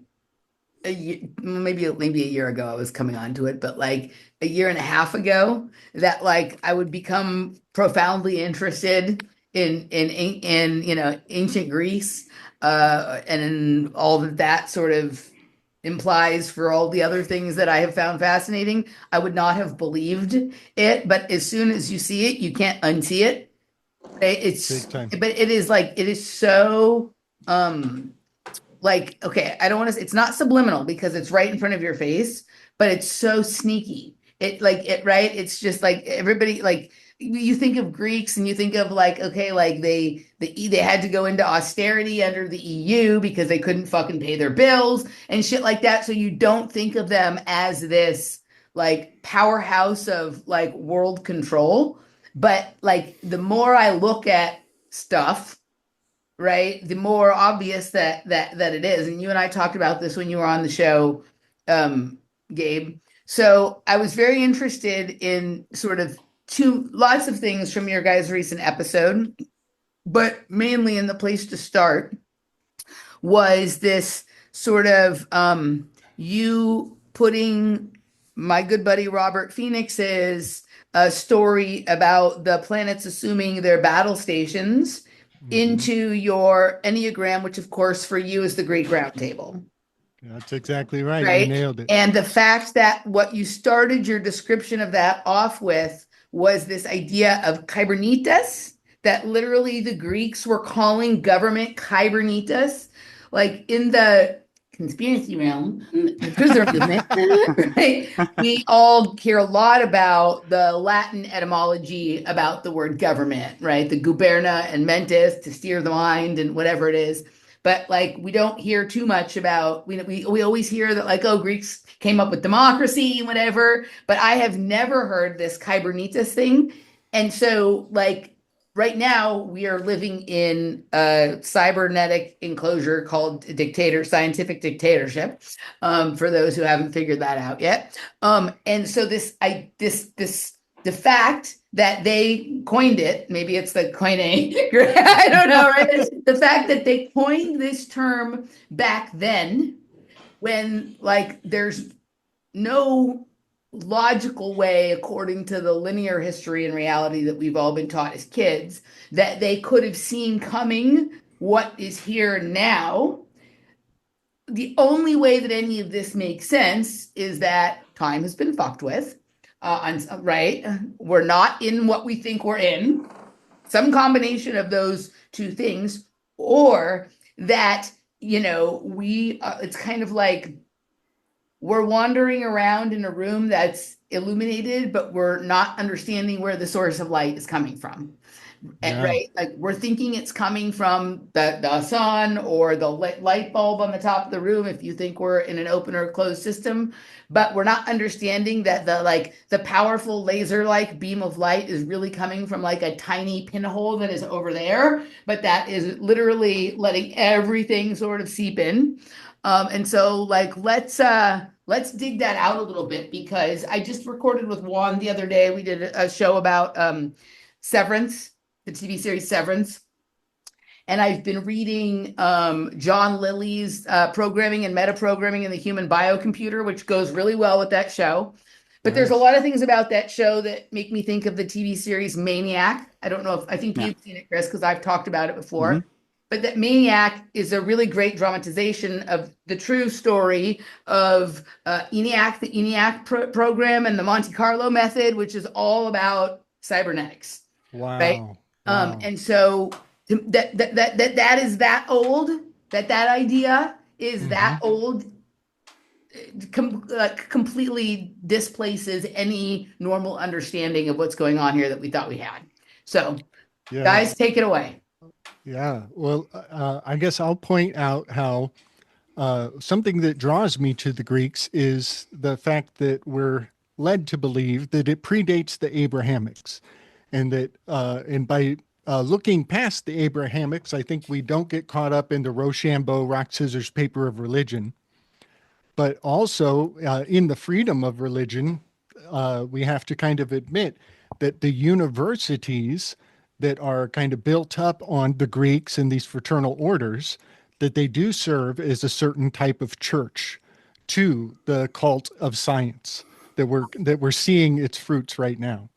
maybe a year ago I was coming onto it, but like a year and a half ago that like I would become profoundly interested in ancient Greece and in all that that sort of implies for all the other things that I have found fascinating, I would not have believed it. But as soon as you see it, you can't unsee it. It's Big time. but it is like it is so like okay, I don't want to it's not subliminal because it's right in front of your face, but it's so sneaky. It like it right, it's just like everybody like you think of Greeks and you think of like okay, like they had to go into austerity under the EU because they couldn't fucking pay their bills and shit like that. So you don't think of them as this like powerhouse of like world control. But like the more I look at stuff, right, the more obvious that it is. And you and I talked about this when you were on the show, Gabe. So I was very interested in sort of lots of things from your guys' recent episode, but mainly in the place to start was this sort of you putting my good buddy Robert Phoenix's story about the planets assuming their battle stations Mhm. into your Enneagram, which of course for you is the Great Ground Table, That's exactly right. You right? nailed it. And the fact that what you started your description of that off with was this idea of kybernetes, that literally the Greeks were calling government kybernetes, like in the conspiracy realm, the prisoner movement, right? We all hear a lot about the Latin etymology about the word government, right? The guberna and mentis to steer the mind and whatever it is. But like we don't hear too much about we always hear that like oh Greeks came up with democracy and whatever, but I have never heard this kybernetes thing. And so like right now we are living in a cybernetic enclosure called scientific dictatorship, for those who haven't figured that out yet. And so this the fact that they coined it, maybe it's the coining, I don't know, right? The fact that they coined this term back then when like there's no logical way, according to the linear history and reality that we've all been taught as kids, that they could have seen coming what is here now. The only way that any of this makes sense is that time has been fucked with. Right? We're not in what we think we're in. Some combination of those two things, or that, it's kind of like we're wandering around in a room that's illuminated, but we're not understanding where the source of light is coming from. Yeah. Right? Like we're thinking it's coming from the sun or the light bulb on the top of the room if you think we're in an open or closed system, but we're not understanding that the powerful laser-like beam of light is really coming from like a tiny pinhole that is over there, but that is literally letting everything sort of seep in. And so like let's dig that out a little bit, because I just recorded with Juan the other day. We did a show about Severance, the TV series Severance. And I've been reading John Lilly's Programming and Metaprogramming in the Human Biocomputer, which goes really well with that show. But there's a lot of things about that show that make me think of the TV series Maniac. I don't know I think you've seen it, Chris, because I've talked about it before. Mhm. But that Maniac is a really great dramatization of the true story of ENIAC, the ENIAC program, and the Monte Carlo method, which is all about cybernetics. Wow. Right. Wow. And so that is that old, that idea is that old, completely displaces any normal understanding of what's going on here that we thought we had. So Yeah. guys, take it away. Yeah. Well, I guess I'll point out how something that draws me to the Greeks is the fact that we're led to believe that it predates the Abrahamics, and that and by looking past the Abrahamics, I think we don't get caught up in the Rochambeau rock scissors paper of religion, but also in the freedom of religion, we have to kind of admit that the universities that are kind of built up on the Greeks and these fraternal orders, that they do serve as a certain type of church to the cult of science that we're seeing its fruits right now.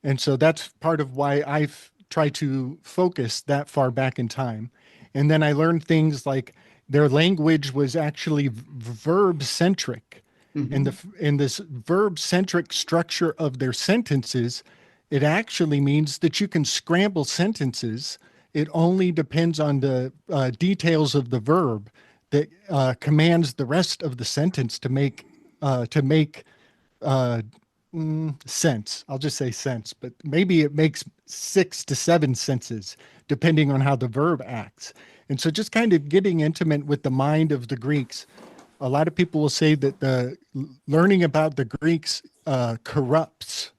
And so that's part of why I've tried to focus that far back in time. And then I learned things like their language was actually verb centric. And in this verb centric structure of their sentences, it actually means that you can scramble sentences. It only depends on the details of the verb that commands the rest of the sentence to make sense. I'll just say sense, but maybe it makes 6 to 7 senses depending on how the verb acts. And so just kind of getting intimate with the mind of the Greeks. A lot of people will say that the learning about the Greeks corrupts,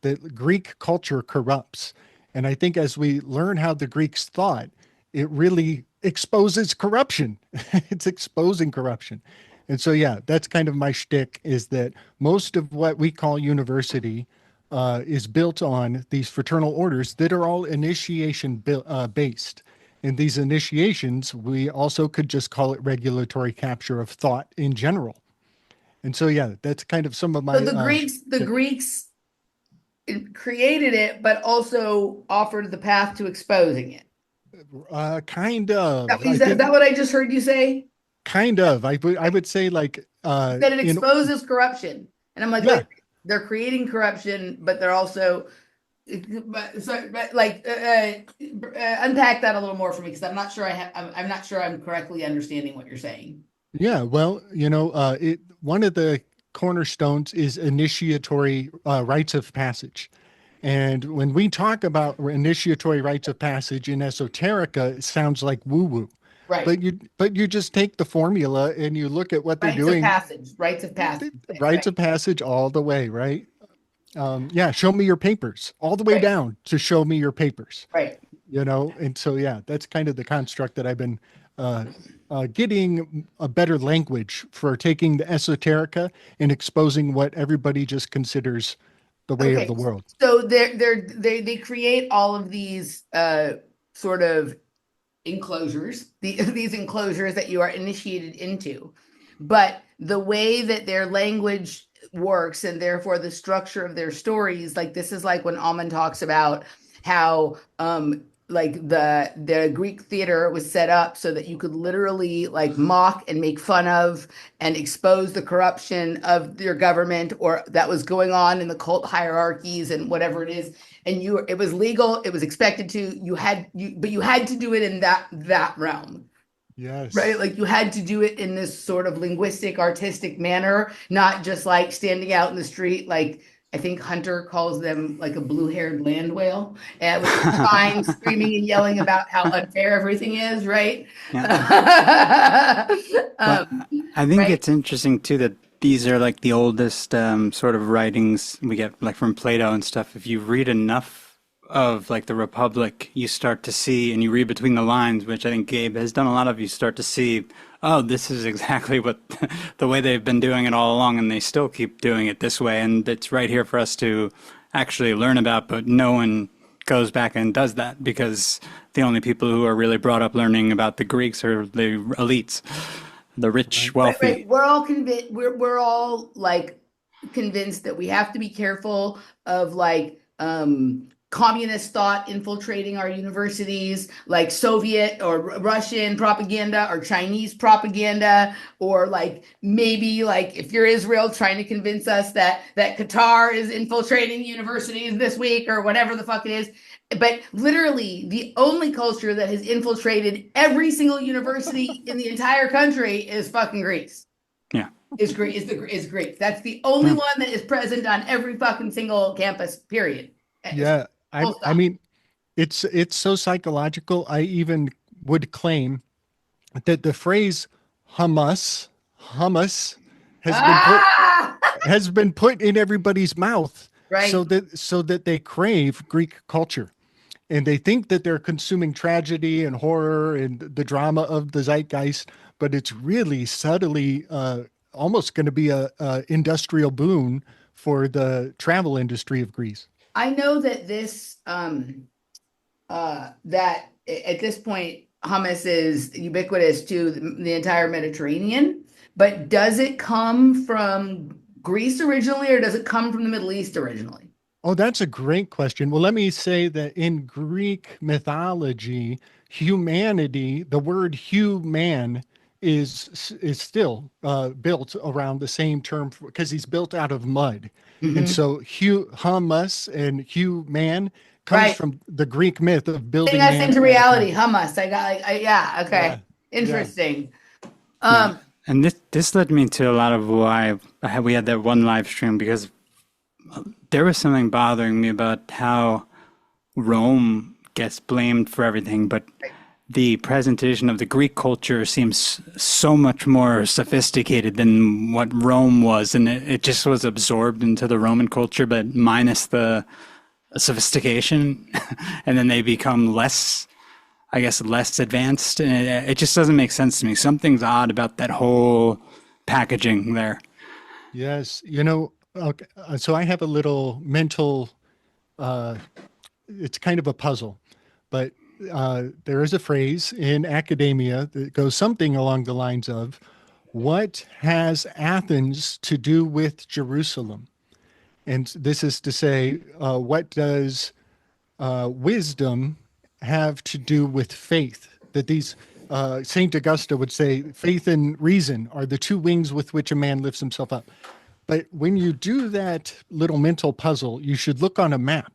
that Greek culture corrupts. And I think as we learn how the Greeks thought, it really exposes corruption. It's exposing corruption. And so, yeah, that's kind of my shtick, is that most of what we call university is built on these fraternal orders that are all initiation based. And these initiations, we also could just call it regulatory capture of thought in general. And so, yeah, that's kind of some of my. So the Greeks created it, but also offered the path to exposing it. Kind of. Is that what I just heard you say? Kind of. I would say like that it exposes corruption, and I'm like, yeah. wait, they're creating corruption, but they're also unpack that a little more for me, because I'm not sure I'm not sure I'm correctly understanding what you're saying. Yeah, well, one of the cornerstones is initiatory rites of passage. And when we talk about initiatory rites of passage in esoterica, it sounds like woo-woo. Right. But you just take the formula and you look at what they're doing. Rites of passage. Rites of passage all the way, right? Yeah, show me your papers, all the way down to show me your papers. Right. And so, yeah, that's kind of the construct that I've been getting a better language for taking the esoterica and exposing what everybody just considers the way of the world. So they create all of these sort of enclosures, these enclosures that you are initiated into, but the way that their language works, and therefore the structure of their stories. Like this is like when Alman talks about how like the Greek theater was set up so that you could literally like mock and make fun of and expose the corruption of your government or that was going on in the cult hierarchies and whatever it is. And it was legal, it was expected to, but you had to do it in that realm. Right? Yes. Like you had to do it in this sort of linguistic, artistic manner, not just like standing out in the street. Like I think Hunter calls them like a blue-haired land whale, and with a sign screaming and yelling about how unfair everything is, right? Yeah. But um, I think right? it's interesting too that these are like the oldest sort of writings we get like from Plato and stuff. If you read enough of like the Republic, you start to see, and you read between the lines, which I think Gabe has done a lot of, you start to see, oh, this is exactly what the way they've been doing it all along, and they still keep doing it this way, and it's right here for us to actually learn about, but no one goes back and does that because the only people who are really brought up learning about the Greeks are the elites, the rich, Right. Right. wealthy. We're all convinced. We're all like convinced that we have to be careful of like communist thought infiltrating our universities, like Soviet or Russian propaganda or Chinese propaganda, or like maybe like if you're Israel trying to convince us that Qatar is infiltrating universities this week or whatever the fuck it is. But literally, the only culture that has infiltrated every single university in the entire country is fucking Greece. Yeah. Is Greece. That's the only Yeah. one that is present on every fucking single campus. Period. Yeah. Full I stop. mean, it's so psychological. I even would claim that the phrase hummus has been put Ah! in everybody's mouth Right. so that they crave Greek culture. And they think that they're consuming tragedy and horror and the drama of the zeitgeist, but it's really subtly almost going to be a industrial boon for the travel industry of Greece. I know that this that at this point hummus is ubiquitous to the entire Mediterranean, but does it come from Greece originally or does it come from the Middle East originally? Oh, that's a great question. Well, let me say that in Greek mythology, humanity, the word human is still built around the same term because he's built out of mud. And Mhm. so humus and human comes Right. from the Greek myth of Bring building us man into out of reality. mud. Hummus. I got like yeah, okay. Yeah. Yeah. Interesting. Yeah. Um, And this led me to a lot of why we had that one live stream because there was something bothering me about how Rome gets blamed for everything, but the presentation of the Greek culture seems so much more sophisticated than what Rome was, and it just was absorbed into the Roman culture, but minus the sophistication, and then they become less, I guess, less advanced, and it just doesn't make sense to me. Something's odd about that whole packaging there. Yes. You know, okay, so I have a little mental, uh, it's kind of a puzzle, but there is a phrase in academia that goes something along the lines of, what has Athens to do with Jerusalem? And this is to say, what does wisdom have to do with faith? That these, St. Augusta would say, faith and reason are the two wings with which a man lifts himself up. But when you do that little mental puzzle, you should look on a map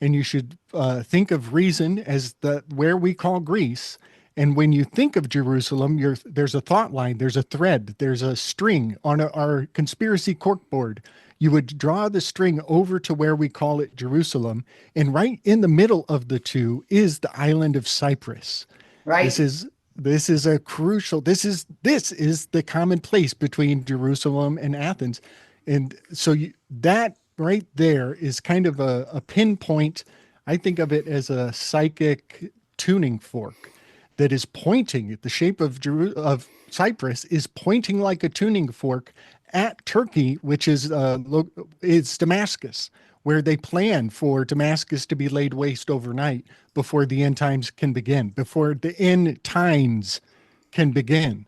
and you should think of reason as the where we call Greece. And when you think of Jerusalem, there's a thought line, there's a thread, there's a string on our conspiracy corkboard. You would draw the string over to where we call it Jerusalem. And right in the middle of the two is the island of Cyprus. This right. is a crucial, this is the common place between Jerusalem and Athens. And so that right there is kind of a pinpoint. I think of it as a psychic tuning fork that is pointing at the shape of Cyprus is pointing like a tuning fork at Turkey, which is Damascus, where they plan for Damascus to be laid waste overnight before the end times can begin, before the end times can begin.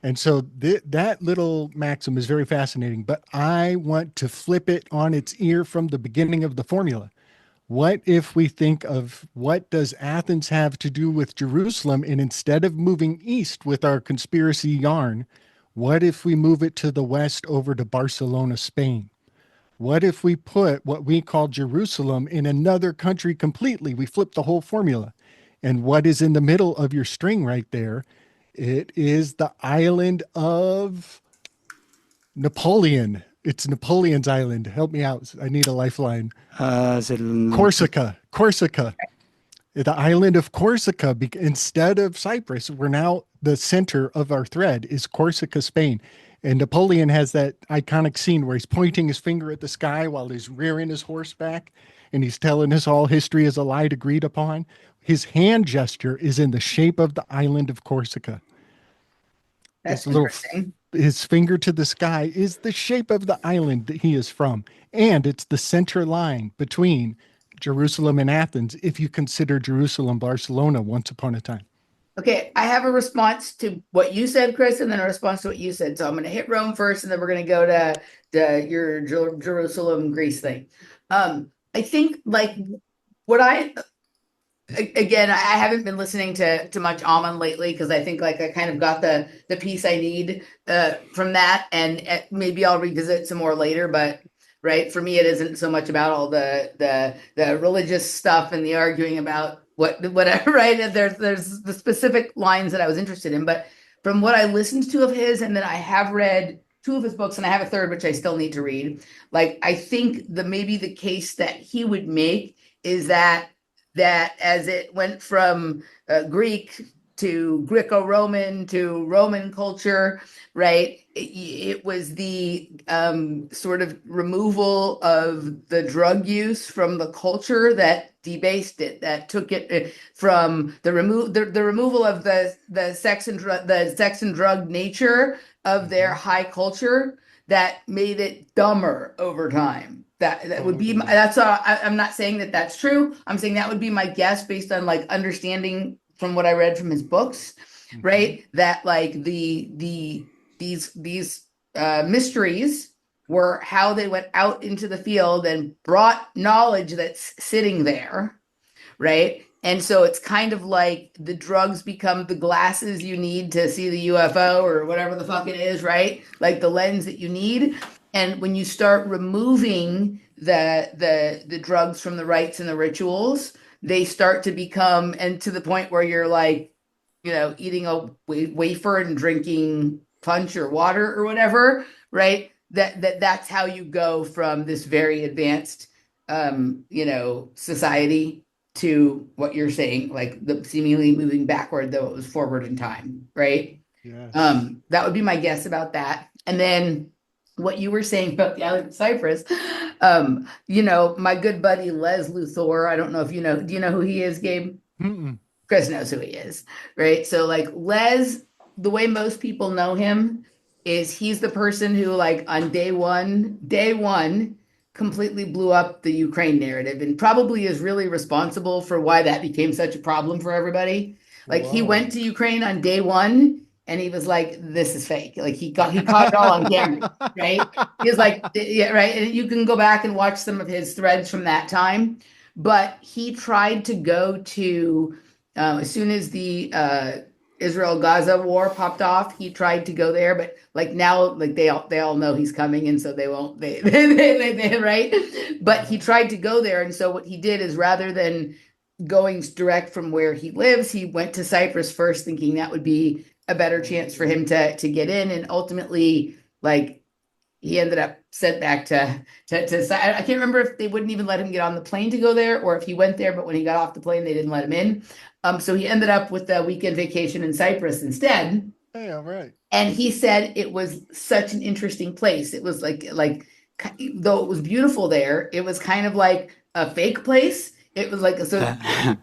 And so that little maxim is very fascinating, but I want to flip it on its ear from the beginning of the formula. What if we think of what does Athens have to do with Jerusalem? And instead of moving east with our conspiracy yarn, what if we move it to the west over to Barcelona, Spain? What if we put what we call Jerusalem in another country completely? We flip the whole formula. And what is in the middle of your string right there? It is the island of Napoleon. It's Napoleon's island. Help me out. I need a lifeline. Is it Corsica. Corsica. The island of Corsica. Instead of Cyprus, we're now the center of our thread is Corsica, Spain. And Napoleon has that iconic scene where he's pointing his finger at the sky while he's rearing his horse back, and he's telling us all history is a lie agreed upon. His hand gesture is in the shape of the island of Corsica. That's His little interesting. his finger to the sky is the shape of the island that he is from, and it's the center line between Jerusalem and Athens if you consider Jerusalem Barcelona once upon a time. Okay, I have a response to what you said, Chris, and then a response to what you said. So I'm going to hit Rome first, and then we're going to go to your Jerusalem, Greece thing. I think like what again, I haven't been listening to much Almond lately because I think like I kind of got the piece I need from that, and maybe I'll revisit some more later. But right, for me, it isn't so much about all the religious stuff and the arguing about whatever. Right, and there's the specific lines that I was interested in, but from what I listened to of his, and then I have read two of his books, and I have a third which I still need to read. Like I think maybe the case that he would make is that as it went from Greek to Greco-Roman to Roman culture, right? It was the sort of removal of the drug use from the culture that debased it, that took it from the removal of the sex and drug nature of their high culture that made it dumber over time. That would be that's I'm not saying that that's true. I'm saying that would be my guess based on like understanding from what I read from his books, right? That like these mysteries were how they went out into the field and brought knowledge that's sitting there, right? And so it's kind of like the drugs become the glasses you need to see the UFO or whatever the fuck it is, right? Like the lens that you need. And when you start removing the drugs from the rites and the rituals, they start to become, and to the point where you're like, eating a wafer and drinking punch or water or whatever, right? That's how you go from this very advanced, society to what you're saying, like the seemingly moving backward, though it was forward in time, right? Yes. That would be my guess about that. And then what you were saying about the island of Cyprus, my good buddy Les Luthor, I don't know if do you know who he is, Gabe? Mm-mm. Chris knows who he is, right? So like Les, the way most people know him is he's the person who like on day one, completely blew up the Ukraine narrative and probably is really responsible for why that became such a problem for everybody. Like he went to Ukraine on day one and he was like, this is fake. Like he caught it all on camera, right? He was like, yeah, right. And you can go back and watch some of his threads from that time. But he tried to go to, as soon as the Israel-Gaza war popped off, he tried to go there, but like now, like they all know he's coming, and so they won't. They right. But he tried to go there, and so what he did is rather than going direct from where he lives, he went to Cyprus first, thinking that would be a better chance for him to get in, and ultimately, like he ended up sent back to I can't remember if they wouldn't even let him get on the plane to go there, or if he went there, but when he got off the plane, they didn't let him in. So he ended up with a weekend vacation in Cyprus instead. Yeah, right. And he said it was such an interesting place. It was like though it was beautiful there, it was kind of like a fake place. It was like so.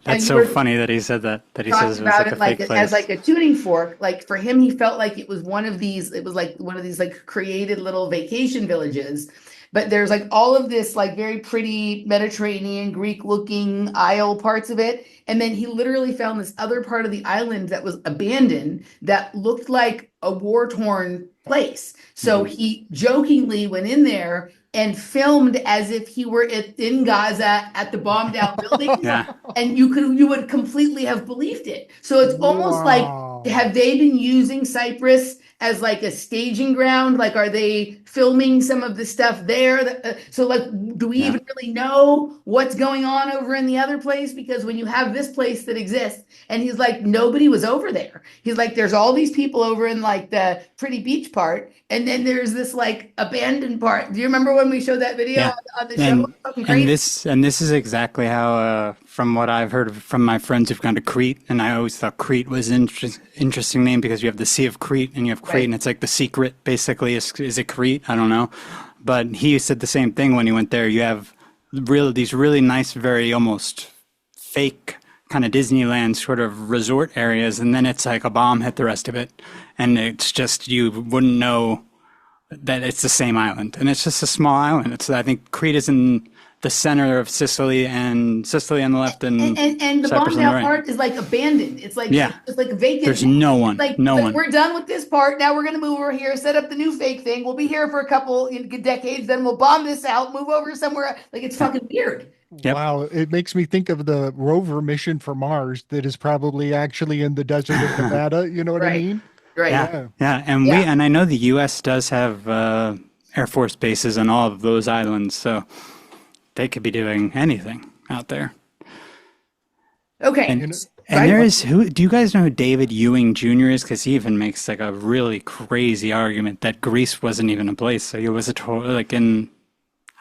That's so funny that he said that. That he says it was like a fake place. As like a tuning fork. Like for him, he felt like it was one of these. It was like one of these like created little vacation villages but there's like all of this like very pretty Mediterranean Greek looking isle parts of it. And then he literally found this other part of the island that was abandoned that looked like a war torn place. So he jokingly went in there and filmed as if he were in Gaza at the bombed out buildings, Yeah. and you would completely have believed it. So it's almost like, Wow. have they been using Cyprus as like a staging ground? Like, are they filming some of the stuff there? So, like, do we Yeah. even really know what's going on over in the other place? Because when you have this place that exists, and he's like, nobody was over there. He's like, there's all these people over in like the pretty beach part, and then there's this like abandoned part. Do you remember when we showed that video Yeah. on the show? And Fucking and crazy. this is exactly how from what I've heard from my friends who've gone to Crete, and I always thought Crete was an interesting name because you have the Sea of Crete and you have Crete, Right. and it's like the secret basically is it Crete? I don't know. But he said the same thing when he went there. You have these really nice, very almost fake kind of Disneyland sort of resort areas, and then it's like a bomb hit the rest of it, and it's just you wouldn't know that it's the same island, and it's just a small island. It's I think Crete is in the center of Sicily, and Sicily on the left, and And the Cyprus bombed on the out right. part is like abandoned. Yeah, It's like vacant. there's no It's one, no like one. we're done with this part. Now we're gonna move over here, set up the new fake thing. We'll be here for a couple decades, then we'll bomb this out, move over somewhere. Like it's Yeah. fucking weird. Yep. Wow, it makes me think of the rover mission for Mars that is probably actually in the desert of Nevada. You know what I Right. mean? Right. Yeah, Yeah. yeah, Yeah. and I know the U.S. does have Air Force bases on all of those islands, so they could be doing anything out there. Okay. You know, And there Right. is who? Do you guys know who David Ewing Jr. is? Because he even makes like a really crazy argument that Greece wasn't even a place. So it was a total like in.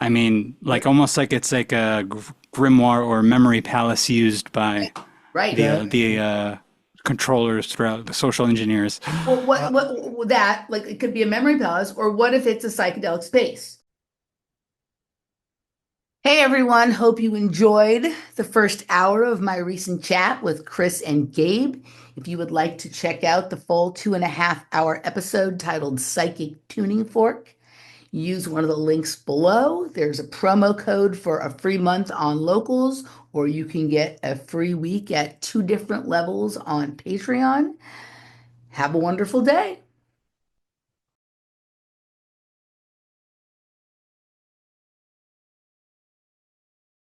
I mean, like almost like it's like a grimoire or memory palace used by Right. the controllers throughout the social engineers. Well, what that like it could be a memory palace, or what if it's a psychedelic space? Hey everyone, hope you enjoyed the first hour of my recent chat with Chris and Gabe. If you would like to check out the full 2.5 hour episode titled Psychic Tuning Fork, use one of the links below. There's a promo code for a free month on Locals, or you can get a free week at 2 different levels on Patreon. Have a wonderful day.